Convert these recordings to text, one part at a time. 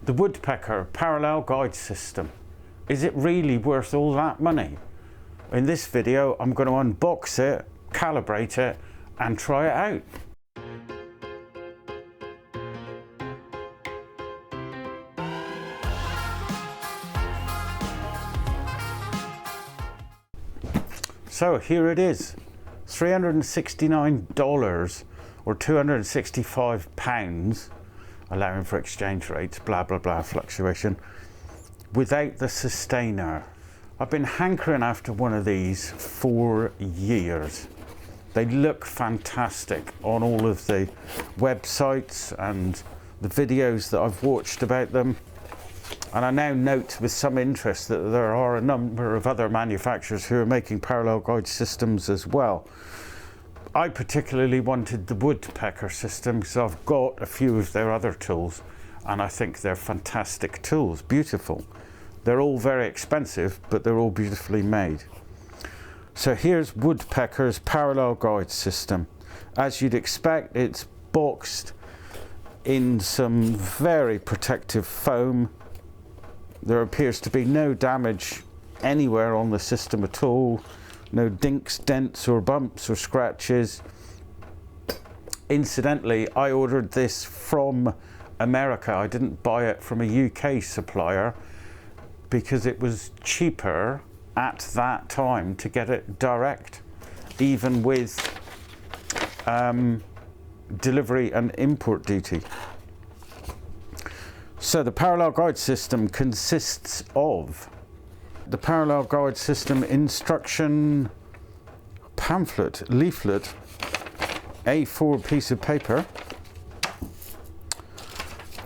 The WoodPecker Parallel Guide System. Is it really worth all that money? In this video, I'm going to unbox it, calibrate it, and try it out. So here it is, $369 or £265, allowing for exchange rates, blah blah blah, fluctuation, without the sustainer. I've been hankering after one of these for years. They look fantastic on all of the websites and the videos that I've watched about them. And I now note with some interest that there are a number of other manufacturers who are making parallel guide systems as well. I particularly wanted the Woodpecker system because I've got a few of their other tools and I think they're fantastic tools, beautiful. They're all very expensive, but they're all beautifully made. So here's Woodpecker's parallel guide system. As you'd expect, it's boxed in some very protective foam. There appears to be no damage anywhere on the system at all. No dinks, dents or bumps or scratches. Incidentally, I ordered this from America. I didn't buy it from a UK supplier because it was cheaper at that time to get it direct, even with delivery and import duty. So the parallel guide system consists of the parallel guide system instruction pamphlet, leaflet, A4 piece of paper,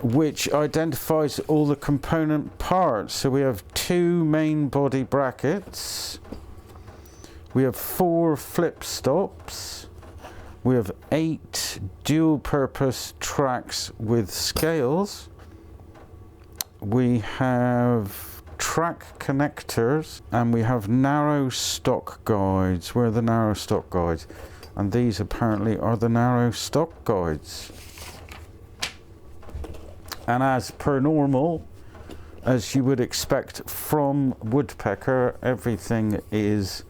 which identifies all the component parts. So we have 2 main body brackets, we have 4 flip stops, we have 8 dual purpose tracks with scales, we have track connectors, and we have narrow stock guides. Where are the narrow stock guides? And these apparently are the narrow stock guides. And as per normal, as you would expect from Woodpecker, everything is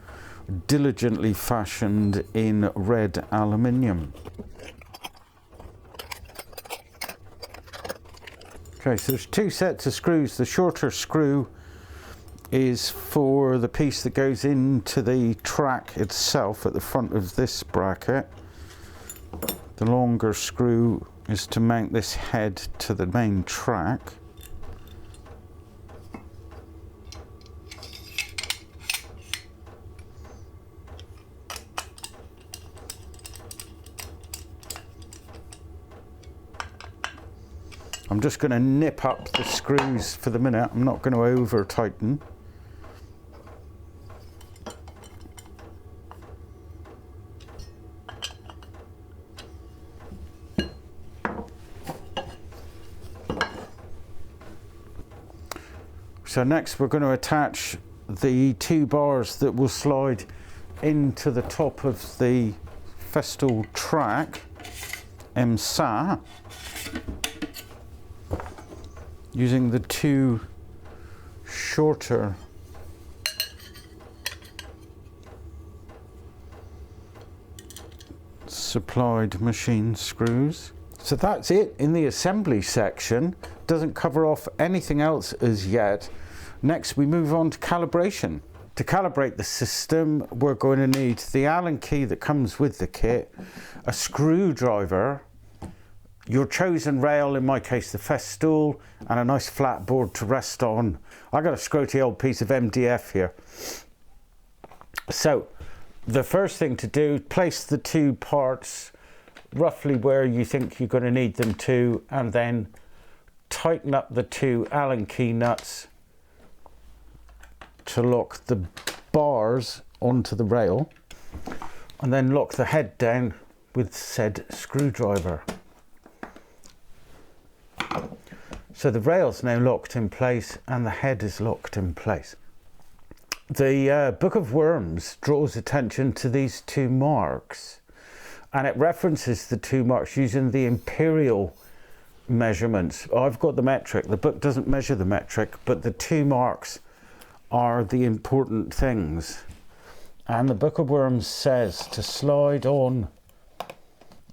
diligently fashioned in red aluminium. Okay, so there's 2 sets of screws. The shorter screw is for the piece that goes into the track itself at the front of this bracket. The longer screw is to mount this head to the main track. I'm just going to nip up the screws for the minute. I'm not going to over tighten. So next we're going to attach the 2 bars that will slide into the top of the Festool track, MSA, using the 2 shorter supplied machine screws. So that's it in the assembly section. Doesn't cover off anything else as yet. Next we move on to calibration. To calibrate the system, we're going to need the Allen key that comes with the kit, a screwdriver, your chosen rail, in my case the Festool, and a nice flat board to rest on. I got a scroty old piece of MDF here. So the first thing to do, place the 2 parts roughly where you think you're going to need them to, and then tighten up the 2 Allen key nuts to lock the bars onto the rail, and then lock the head down with said screwdriver. So the rail's now locked in place and the head is locked in place. The Book of Worms draws attention to these 2 marks, and it references the 2 marks using the imperial measurements. I've got the metric. The book doesn't measure the metric, but the 2 marks are the important things. And the Book of Worms says to slide on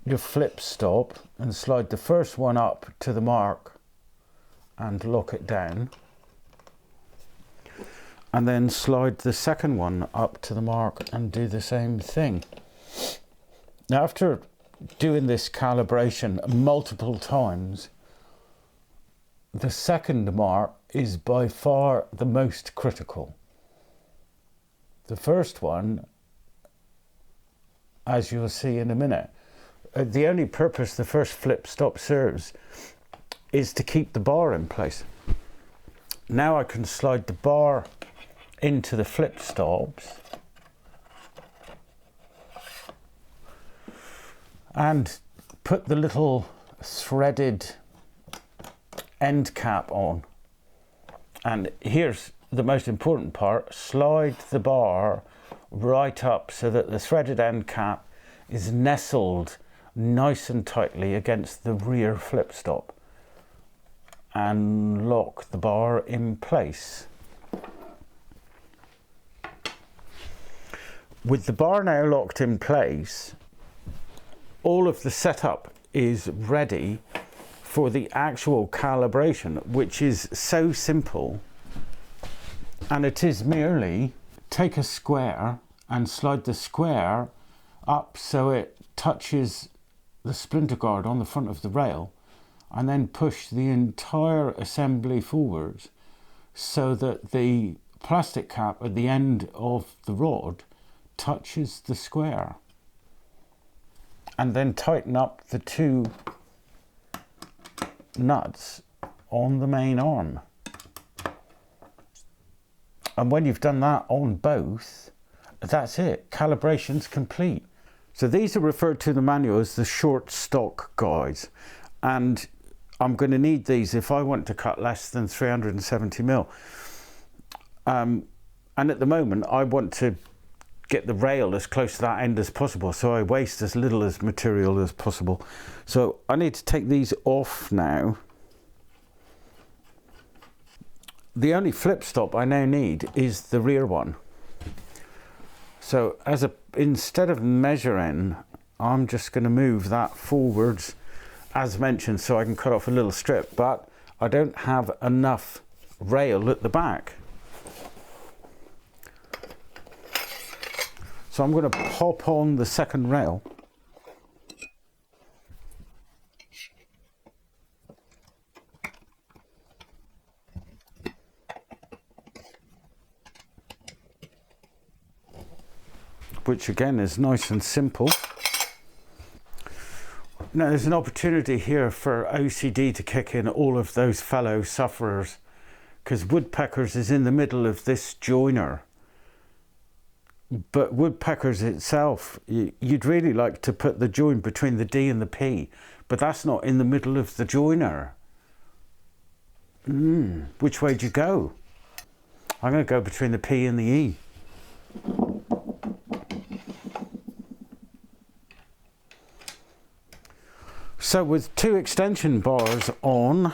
your flip stop and slide the first one up to the mark and lock it down. And then slide the second one up to the mark and do the same thing. Now, after doing this calibration multiple times, the second mark is by far the most critical. The first one, as you'll see in a minute, the only purpose the first flip stop serves is to keep the bar in place. Now I can slide the bar into the flip stops and put the little threaded end cap on. And here's the most important part: slide the bar right up so that the threaded end cap is nestled nice and tightly against the rear flip stop, and lock the bar in place. With the bar now locked in place, all of the setup is ready for the actual calibration, which is so simple. And it is merely take a square and slide the square up so it touches the splinter guard on the front of the rail, and then push the entire assembly forwards so that the plastic cap at the end of the rod touches the square, and then tighten up the 2 nuts on the main arm. And when you've done that on both, that's it. Calibration's complete. So these are referred to in the manual as the short stock guides, and I'm going to need these if I want to cut less than 370mm. And at the moment I want to get the rail as close to that end as possible, so I waste as little as material as possible. So I need to take these off now. The only flip stop I now need is the rear one. So instead of measuring, I'm just going to move that forwards as mentioned so I can cut off a little strip, but I don't have enough rail at the back. So I'm going to pop on the second rail. Which again is nice and simple. Now there's an opportunity here for OCD to kick in all of those fellow sufferers, because Woodpeckers is in the middle of this joiner. But Woodpeckers itself, you'd really like to put the join between the D and the P, but that's not in the middle of the joiner. Which way do you go? I'm going to go between the P and the E. So with 2 extension bars on,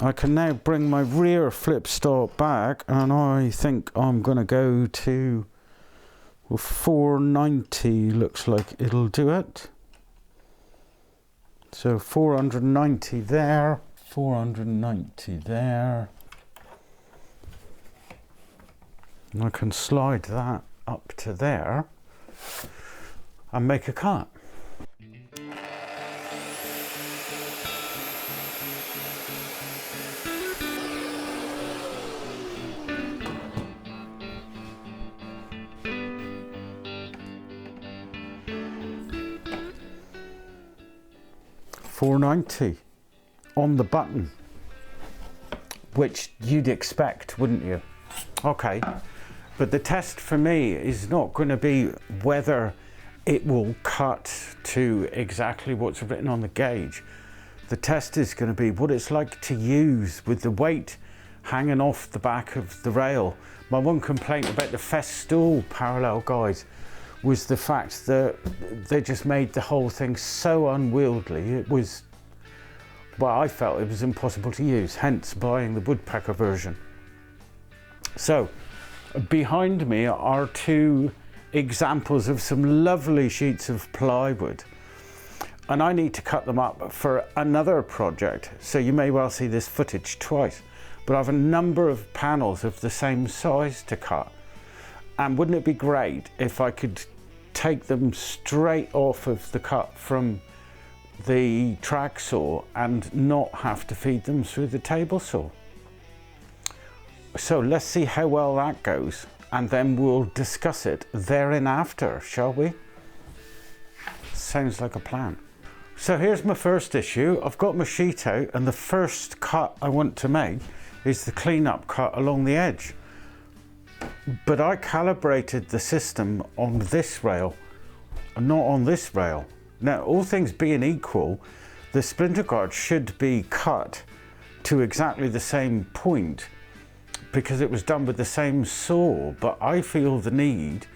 I can now bring my rear flip stop back, and I think I'm going to go to 490, looks like it'll do it. So 490 there, 490 there. And I can slide that up to there and make a cut. $4.90 on the button, which you'd expect, wouldn't you? Okay, but the test for me is not going to be whether it will cut to exactly what's written on the gauge. The test is going to be what it's like to use with the weight hanging off the back of the rail. My one complaint about the Festool parallel guides was the fact that they just made the whole thing so unwieldy. It was well, I felt it was impossible to use, hence buying the Woodpecker version. So behind me are two examples of some lovely sheets of plywood, and I need to cut them up for another project, so you may well see this footage twice, but I have a number of panels of the same size to cut, and wouldn't it be great if I could take them straight off of the cut from the track saw and not have to feed them through the table saw. So let's see how well that goes, and then we'll discuss it thereafter, shall we? Sounds like a plan. So here's my first issue. I've got my sheet out, and the first cut I want to make is the cleanup cut along the edge. But I calibrated the system on this rail, not on this rail. Now, all things being equal, the splinter guard should be cut to exactly the same point because it was done with the same saw, but I feel the need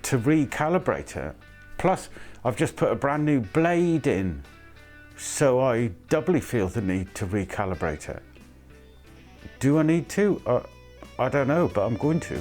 to recalibrate it. Plus, I've just put a brand new blade in, so I doubly feel the need to recalibrate it. Do I need to? I don't know, but I'm going to.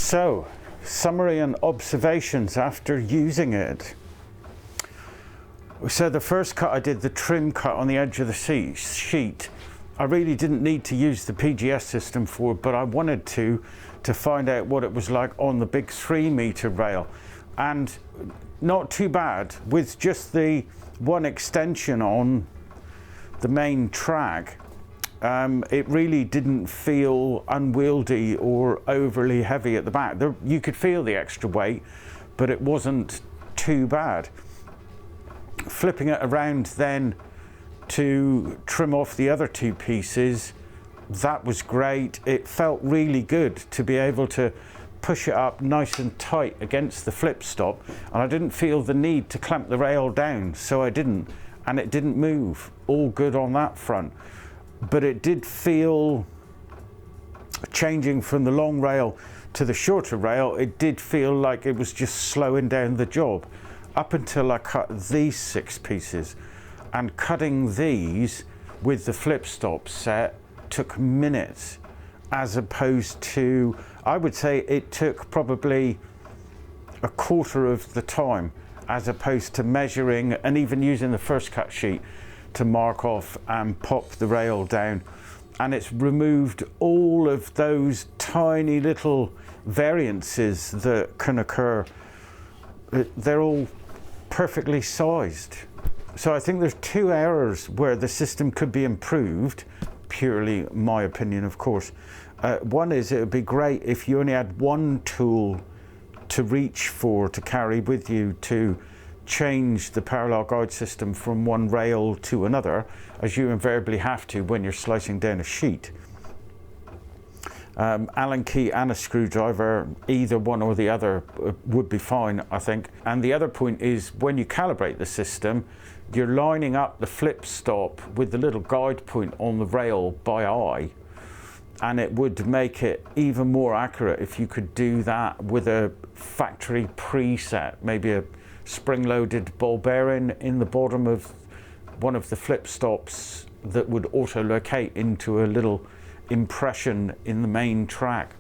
So, summary and observations after using it. So the first cut I did, the trim cut on the edge of the sheet, I really didn't need to use the PGS system for, but I wanted to find out what it was like on the big 3 meter rail. And not too bad, with just the one extension on the main track. It really didn't feel unwieldy or overly heavy at the back. You could feel the extra weight, but it wasn't too bad. Flipping it around then to trim off the other 2 pieces, that was great. It felt really good to be able to push it up nice and tight against the flip stop, and I didn't feel the need to clamp the rail down, so I didn't, and it didn't move. All good on that front. But it did feel, changing from the long rail to the shorter rail, it did feel like it was just slowing down the job up until I cut these 6 pieces. And cutting these with the flip stop set took minutes, as opposed to, I would say it took probably a quarter of the time, as opposed to measuring and even using the first cut sheet to mark off and pop the rail down. And it's removed all of those tiny little variances that can occur. They're all perfectly sized. So I think there's 2 areas where the system could be improved, purely my opinion, of course. One is, it would be great if you only had one tool to reach for, to carry with you to change the parallel guide system from one rail to another, as you invariably have to when you're slicing down a sheet. Allen key and a screwdriver, either one or the other would be fine, I think. And the other point is, when you calibrate the system, you're lining up the flip stop with the little guide point on the rail by eye, and it would make it even more accurate if you could do that with a factory preset, maybe a spring-loaded ball bearing in the bottom of one of the flip stops that would auto-locate into a little impression in the main track.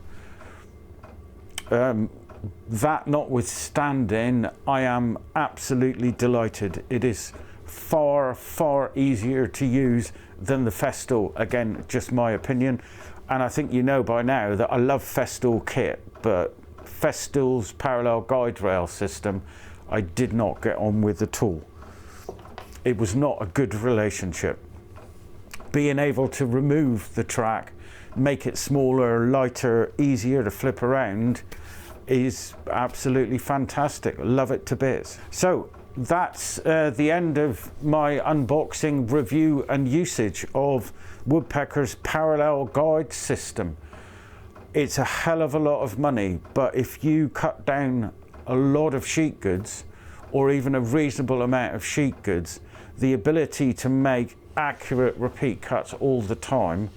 That notwithstanding, I am absolutely delighted. It is far, far easier to use than the Festool. Again, just my opinion. And I think you know by now that I love Festool kit, but Festool's parallel guide rail system I did not get on with at all. It was not a good relationship. Being able to remove the track, make it smaller, lighter, easier to flip around is absolutely fantastic. Love it to bits. So that's the end of my unboxing, review and usage of Woodpecker's parallel guide system. It's a hell of a lot of money, but if you cut down a lot of sheet goods, or even a reasonable amount of sheet goods, the ability to make accurate repeat cuts all the time,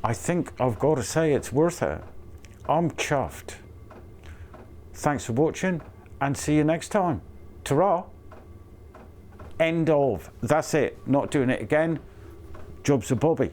I think I've got to say it's worth it. I'm chuffed. Thanks for watching, and see you next time. Ta-ra. End of. That's it. Not doing it again. Job's a bobby.